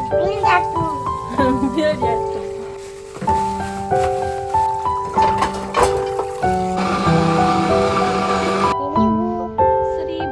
Hampir jatuh. Hampir jatuh. Ini Bu. 1000.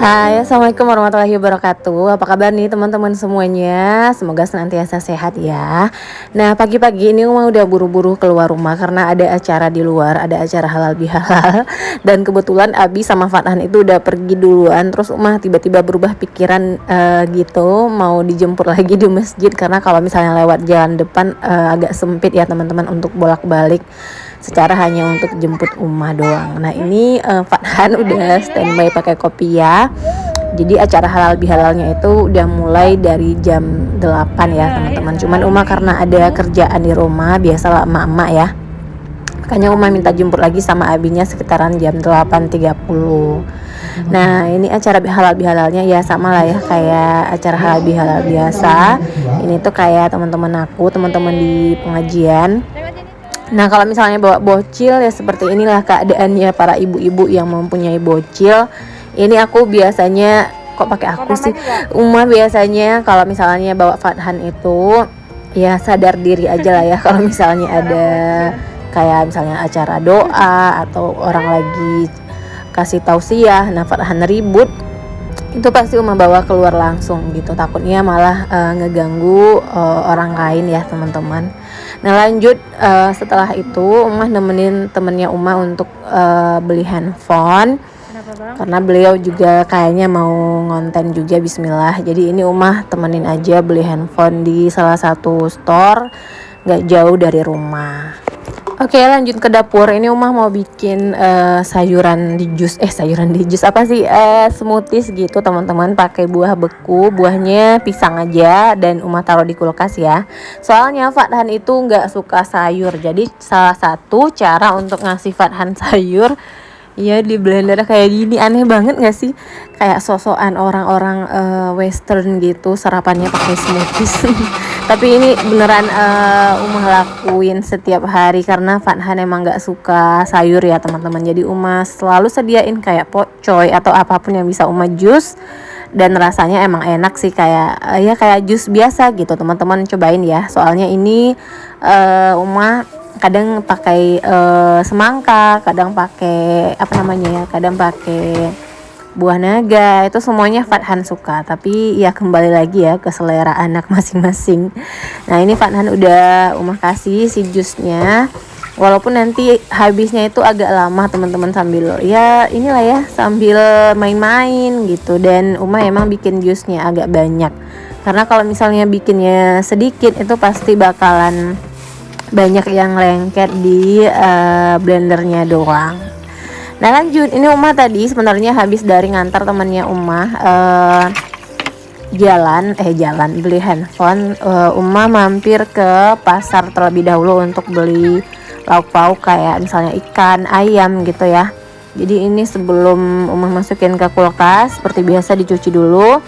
Hai, assalamualaikum warahmatullahi wabarakatuh. Apa kabar nih teman-teman semuanya? Semoga senantiasa sehat ya. Nah, pagi-pagi ini Uma udah buru-buru keluar rumah karena ada acara di luar, ada acara halal bihalal. Dan kebetulan Abi sama Fathan itu udah pergi duluan. Terus Uma tiba-tiba berubah pikiran gitu, mau dijemput lagi di masjid karena kalau misalnya lewat jalan depan agak sempit ya teman-teman untuk bolak-balik. Secara hanya untuk jemput Uma doang. Nah ini Fathan udah standby pakai kopi ya. Jadi acara halal bihalalnya itu udah mulai dari jam 8 ya teman-teman. Cuman Uma karena ada kerjaan di rumah, biasalah emak-emak ya, makanya Uma minta jemput lagi sama abinya sekitaran jam 8.30. Nah ini acara halal bihalalnya ya sama lah ya kayak acara halal bihalal biasa. Ini tuh kayak teman-teman aku, teman-teman di pengajian. Nah kalau misalnya bawa bocil ya seperti inilah keadaannya para ibu-ibu yang mempunyai bocil. Ini aku biasanya, kok pakai aku sih, Uma biasanya kalau misalnya bawa Fathan itu ya sadar diri aja lah ya. Kalau misalnya ada kayak misalnya acara doa atau orang lagi kasih tausiah, nah Fathan ribut, itu pasti Uma bawa keluar langsung gitu, takutnya malah ngeganggu orang lain ya teman-teman. Nah lanjut setelah itu Uma nemenin temennya Uma untuk beli handphone. Karena beliau juga kayaknya mau ngonten juga, bismillah. Jadi ini Uma temenin aja beli handphone di salah satu store gak jauh dari rumah. Oke lanjut ke dapur. Ini Uma mau bikin sayuran di jus apa sih, smoothies gitu teman-teman, pakai buah beku. Buahnya pisang aja dan Uma taruh di kulkas ya. Soalnya Fathan itu nggak suka sayur. Jadi salah satu cara untuk ngasih Fathan sayur ya di blender kayak gini. Aneh banget gak sih? Kayak sosokan orang-orang western gitu sarapannya pakai smoothies. Tapi ini beneran Uma lakuin setiap hari karena Fathan emang gak suka sayur ya teman-teman. Jadi Uma selalu sediain kayak pocoy atau apapun yang bisa Uma jus. Dan rasanya emang enak sih, kayak ya kayak jus biasa gitu teman-teman, cobain ya. Soalnya ini Uma kadang pakai semangka, kadang pakai apa namanya ya, kadang pakai buah naga. Itu semuanya Fathan suka, tapi ya kembali lagi ya ke selera anak masing-masing. Nah ini Fathan udah Uma kasih si jusnya, walaupun nanti habisnya itu agak lama teman-teman, sambil ya inilah ya, sambil main-main gitu. Dan Uma emang bikin jusnya agak banyak karena kalau misalnya bikinnya sedikit itu pasti bakalan banyak yang lengket di blendernya doang. Nah lanjut, ini Uma tadi sebenarnya habis dari ngantar temannya Uma jalan beli handphone. Uma mampir ke pasar terlebih dahulu untuk beli lauk pauk kayak misalnya ikan, ayam gitu ya. Jadi ini sebelum Uma masukin ke kulkas seperti biasa dicuci dulu,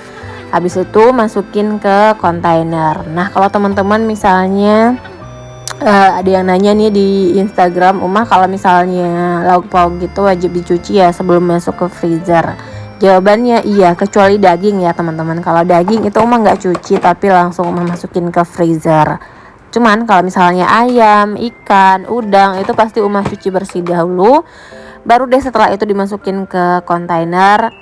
habis itu masukin ke kontainer. Nah kalau teman-teman misalnya ada yang nanya nih di Instagram, Uma kalau misalnya lauk pauk gitu wajib dicuci ya sebelum masuk ke freezer? Jawabannya iya, kecuali daging ya teman-teman. Kalau daging itu Uma nggak cuci tapi langsung Uma masukin ke freezer. Cuman kalau misalnya ayam, ikan, udang itu pasti Uma cuci bersih dahulu. Baru deh setelah itu dimasukin ke kontainer,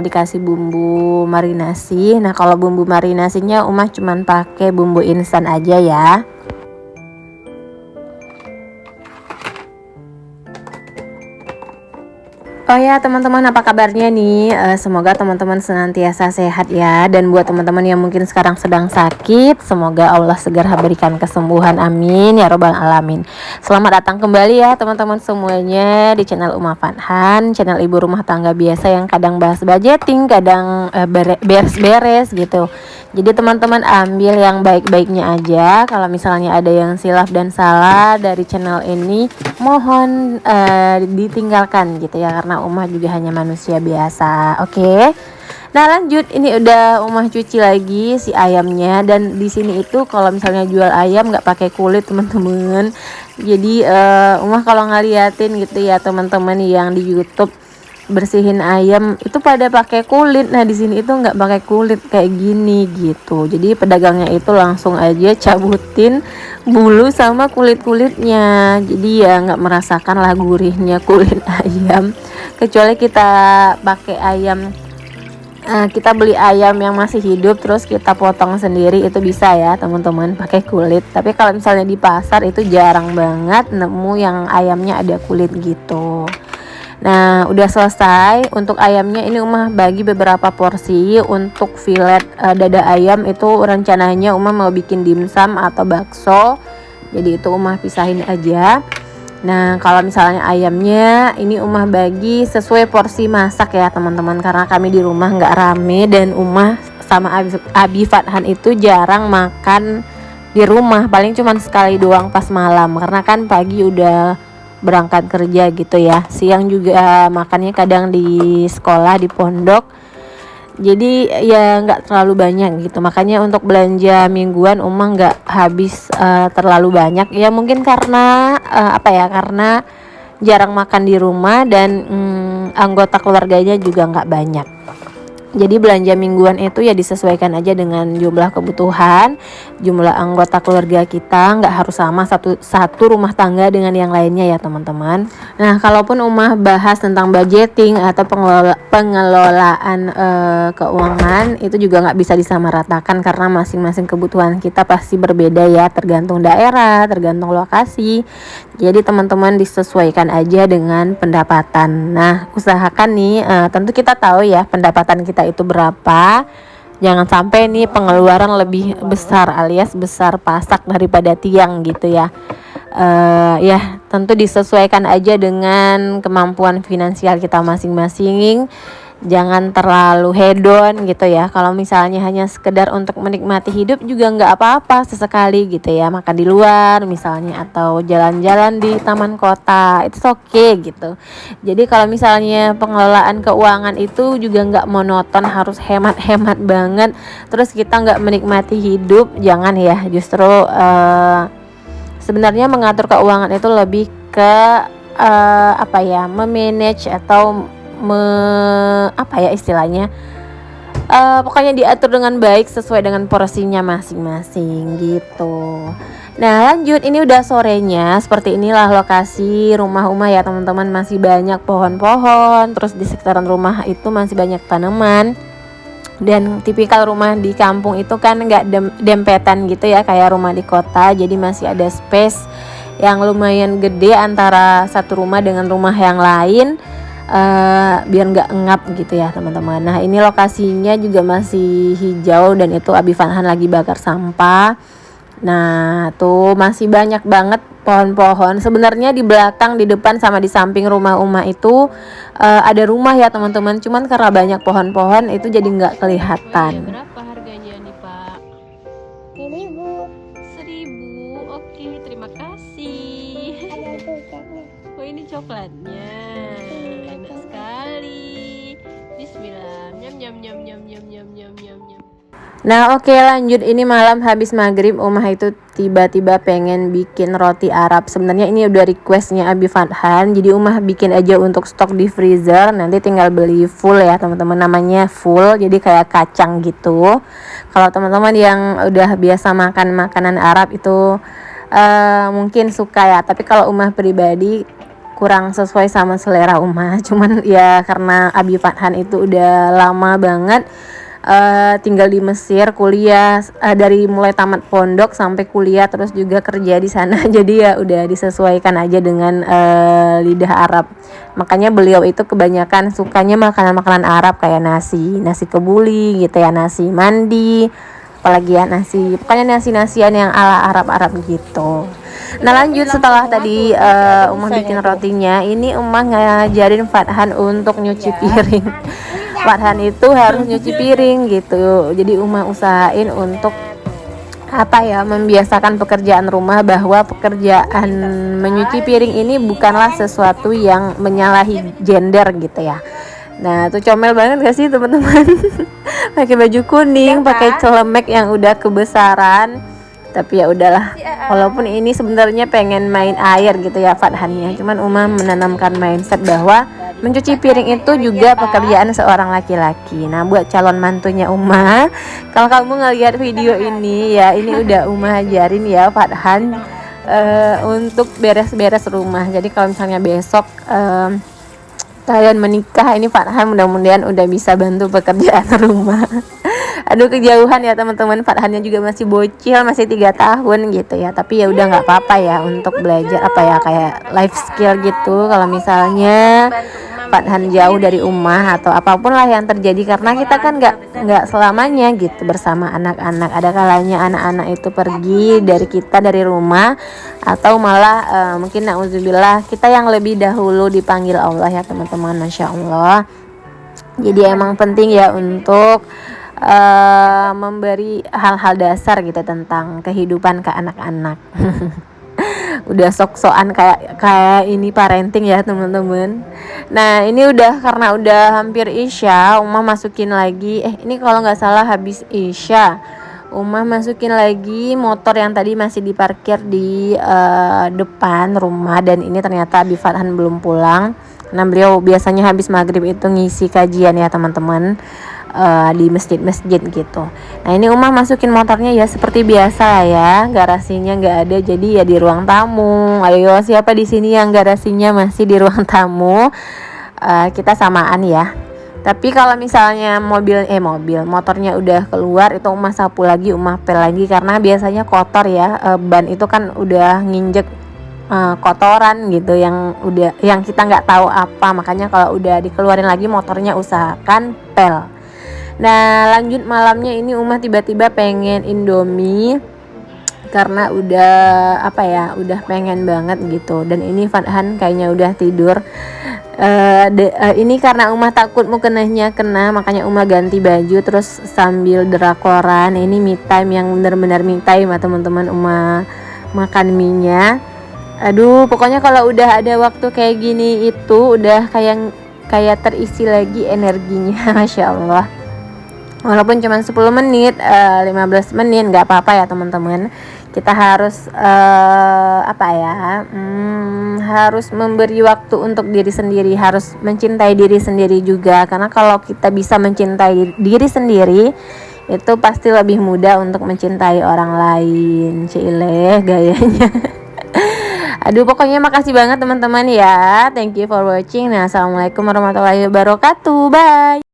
dikasih bumbu marinasi. Nah kalau bumbu marinasinya Uma cuman pakai bumbu instan aja ya. Oh ya teman-teman, apa kabarnya nih? Semoga teman-teman senantiasa sehat ya. Dan buat teman-teman yang mungkin sekarang sedang sakit, semoga Allah segera berikan kesembuhan, amin ya robbal alamin. Selamat datang kembali ya teman-teman semuanya di channel Uma Fathan, channel ibu rumah tangga biasa yang kadang bahas budgeting, kadang beres-beres gitu. Jadi teman-teman ambil yang baik-baiknya aja. Kalau misalnya ada yang silap dan salah dari channel ini, mohon ditinggalkan gitu ya, karena Uma juga hanya manusia biasa. Oke. Nah lanjut, ini udah Umah cuci lagi si ayamnya. Dan di sini itu kalau misalnya jual ayam nggak pakai kulit teman-teman. Jadi Umah kalau ngeliatin gitu ya teman-teman yang di YouTube bersihin ayam itu pada pakai kulit. Nah di sini itu nggak pakai kulit kayak gini gitu. Jadi pedagangnya itu langsung aja cabutin bulu sama kulit-kulitnya. Jadi ya nggak merasakan lah gurihnya kulit ayam. Kecuali kita pakai ayam, kita beli ayam yang masih hidup terus kita potong sendiri, itu bisa ya teman-teman pakai kulit. Tapi kalau misalnya di pasar itu jarang banget nemu yang ayamnya ada kulit gitu. Nah udah selesai untuk ayamnya. Ini Umah bagi beberapa porsi. Untuk filet dada ayam itu rencananya Umah mau bikin dimsum atau bakso, jadi itu Umah pisahin aja. Nah kalau misalnya ayamnya ini Umah bagi sesuai porsi masak ya teman-teman, karena kami di rumah nggak rame dan Umah sama Abi Fathan itu jarang makan di rumah, paling cuman sekali doang pas malam, karena kan pagi udah berangkat kerja gitu ya. Siang juga makannya kadang di sekolah di pondok, jadi ya nggak terlalu banyak gitu. Makanya untuk belanja mingguan Umah nggak habis terlalu banyak ya, mungkin karena karena jarang makan di rumah dan anggota keluarganya juga nggak banyak. Jadi belanja mingguan itu ya disesuaikan aja dengan jumlah kebutuhan, jumlah anggota keluarga kita, nggak harus sama satu rumah tangga dengan yang lainnya ya teman-teman. Nah kalaupun Umah bahas tentang budgeting atau pengelolaan keuangan, itu juga nggak bisa disamaratakan karena masing-masing kebutuhan kita pasti berbeda ya, tergantung daerah, tergantung lokasi. Jadi teman-teman disesuaikan aja dengan pendapatan. Nah usahakan nih, tentu kita tahu ya pendapatan kita itu berapa. Jangan sampai nih pengeluaran lebih besar alias besar pasak daripada tiang gitu ya. Ya tentu disesuaikan aja dengan kemampuan finansial kita masing-masing. Jangan terlalu hedon gitu ya. Kalau misalnya hanya sekedar untuk menikmati hidup juga nggak apa-apa, sesekali gitu ya, makan di luar misalnya atau jalan-jalan di taman kota, itu oke gitu. Jadi kalau misalnya pengelolaan keuangan itu juga nggak monoton, harus hemat-hemat banget terus kita nggak menikmati hidup, jangan ya. Justru sebenarnya mengatur keuangan itu lebih ke memanage atau istilahnya pokoknya diatur dengan baik sesuai dengan porsinya masing-masing gitu. Nah lanjut, ini udah sorenya. Seperti inilah lokasi rumah Umah ya teman-teman, masih banyak pohon-pohon, terus di sekitaran rumah itu masih banyak tanaman. Dan tipikal rumah di kampung itu kan nggak dempetan gitu ya kayak rumah di kota, jadi masih ada space yang lumayan gede antara satu rumah dengan rumah yang lain, biar nggak ngap gitu ya teman-teman. Nah ini lokasinya juga masih hijau dan itu Abi Fathan lagi bakar sampah. Nah tuh masih banyak banget pohon-pohon. Sebenarnya di belakang, di depan sama di samping rumah Umah itu ada rumah ya teman-teman, cuman karena banyak pohon-pohon itu jadi nggak kelihatan. Berapa harganya nih Pak? 1.000. Oke, terima kasih. Oh ini coklatnya. Enak sekali. Bismillah. Nyam nyam nyam nyam nyam nyam nyam nyam nyam. Nah oke, lanjut. Ini malam habis maghrib Umah itu tiba-tiba pengen bikin roti Arab. Sebenarnya ini udah requestnya Abi Fathan, jadi Umah bikin aja untuk stok di freezer, nanti tinggal beli full ya teman-teman. Namanya full, jadi kayak kacang gitu. Kalau teman-teman yang udah biasa makan makanan Arab itu mungkin suka ya, tapi kalau Umah pribadi kurang sesuai sama selera Umah. Cuman ya karena Abi Fathan itu udah lama banget tinggal di Mesir, kuliah dari mulai tamat pondok sampai kuliah, terus juga kerja di sana. Jadi ya udah disesuaikan aja dengan lidah Arab. Makanya beliau itu kebanyakan sukanya makanan-makanan Arab kayak nasi kebuli gitu ya, nasi mandi, apalagi ya pokoknya nasi-nasian yang ala Arab-Arab gitu. Nah lanjut, setelah tadi Umah bikin rotinya, ini Umah ngajarin Fathan untuk nyuci piring. Fathan itu harus nyuci piring gitu. Jadi Umah usahain untuk membiasakan pekerjaan rumah, bahwa pekerjaan menyuci piring ini bukanlah sesuatu yang menyalahi gender gitu ya. Nah tuh comel banget gak sih teman-teman? Pakai baju kuning, pakai celemek yang udah kebesaran. Tapi ya udahlah, walaupun ini sebenarnya pengen main air gitu ya Fathannya, cuman Uma menanamkan mindset bahwa mencuci piring itu juga pekerjaan seorang laki-laki. Nah buat calon mantunya Uma, kalau kamu ngelihat video ini ya, ini udah Uma ajarin ya Fathan untuk beres-beres rumah. Jadi kalau misalnya besok kalian menikah, ini Fathan mudah-mudahan udah bisa bantu pekerjaan rumah. Aduh kejauhan ya teman-teman, Fathannya juga masih bocil, masih 3 tahun gitu ya. Tapi ya udah nggak apa-apa ya untuk belajar apa ya, kayak life skill gitu. Kalau misalnya Fathan jauh dari Ummah atau apapun lah yang terjadi, karena kita kan nggak selamanya gitu bersama anak-anak. Ada kalanya anak-anak itu pergi dari kita, dari rumah, atau malah mungkin na'udzubillah kita yang lebih dahulu dipanggil Allah ya teman-teman. Masya Allah. Jadi emang penting ya untuk memberi hal-hal dasar gitu tentang kehidupan ke anak-anak. Udah sok-sokan kayak ini parenting ya teman-teman. Nah ini karena udah hampir Isya, Uma masukin lagi ini kalau nggak salah habis Isya Uma masukin lagi motor yang tadi masih diparkir di depan rumah. Dan ini ternyata Abi Fathan belum pulang, karena beliau biasanya habis maghrib itu ngisi kajian ya teman-teman, di masjid-masjid gitu. Nah ini Uma masukin motornya ya seperti biasa ya, garasinya nggak ada, jadi ya di ruang tamu. Ayo siapa di sini yang garasinya masih di ruang tamu? Kita samaan ya. Tapi kalau misalnya motornya udah keluar, itu Uma sapu lagi, Uma pel lagi, karena biasanya kotor ya, ban itu kan udah nginjek kotoran gitu yang kita nggak tahu apa. Makanya kalau udah dikeluarin lagi motornya usahakan pel. Nah lanjut malamnya ini Uma tiba-tiba pengen Indomie, karena udah pengen banget gitu. Dan ini Fathan kayaknya udah tidur. Ini karena Uma takut mukenahnya kena, makanya Uma ganti baju terus sambil drakoran. Ini me time yang benar-benar me time ya teman-teman. Uma makan mie-nya. Aduh pokoknya kalau udah ada waktu kayak gini itu udah kayak terisi lagi energinya. Masya Allah. Walaupun cuma 10 menit, 15 menit nggak apa-apa ya teman-teman. Kita harus harus memberi waktu untuk diri sendiri, harus mencintai diri sendiri juga. Karena kalau kita bisa mencintai diri sendiri, itu pasti lebih mudah untuk mencintai orang lain. Cile gayanya. Aduh pokoknya makasih banget teman-teman ya. Thank you for watching. Nah assalamualaikum warahmatullahi wabarakatuh. Bye.